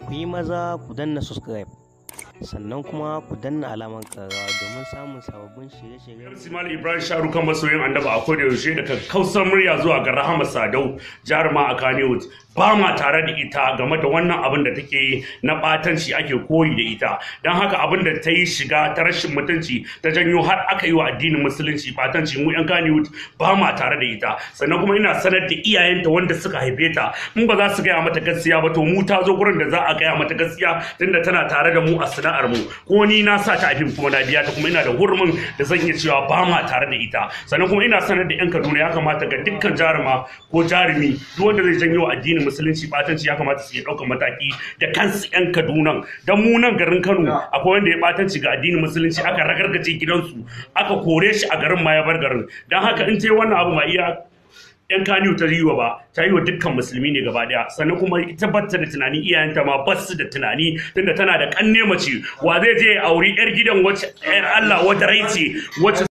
ku yi maza ku danna subscribe sannan kuma ku danna alamar ƙararrawa domin samun sababbin shirye-shiryen. Simal Ibrahim Sharukan masoyin Annaba a koda yaushe daga kausar murya zuwa ga Rahama Sadau jaruma a Kannywood ba ma tare da ita game da wannan abin da take yi na batanci ake koyi da ita, don haka abin da ta yi shiga ta rashin mutunci ta janyo har aka yi wa addinin musulunci batanci. Mu yan Kannywood ba ma tare da ita, sannan kuma ina sanar da iyayenta wanda suka haife ta in ba za su gaya mata gaskiya ba to mu ta zo gurin da za a gaya mata gaskiya tunda tana tare da mu a sana'ar mu, ko ni na sa ta afim kuma na biya ta kuma ina da hurumin da zan iya cewa ba ma tare da ita. Sannan kuma ina sanar da yan Kaduna ya kamata ga dukkan jaruma ko jarumi duk wanda zai janyo addinin musulunci batanci ya kamata su yi ɗaukar mataki da kansu yan Kaduna, dan mu nan garin Kano akwai wanda ya batanci ga addinin musulunci aka ragargaje gidansu aka kore shi a garin ma ya bar garin. Dan haka in ce wannan abu ma iya yan Kannywood ta yi wa ba, ta yi wa dukkan musulmi ne gaba daya. Sannan kuma ita bata da tunani, iyayenta ma ba su da tunani tunda tana da kanne mace. Wa zai je ya auri yar gidan wacce yar Allah wata rai ce wacce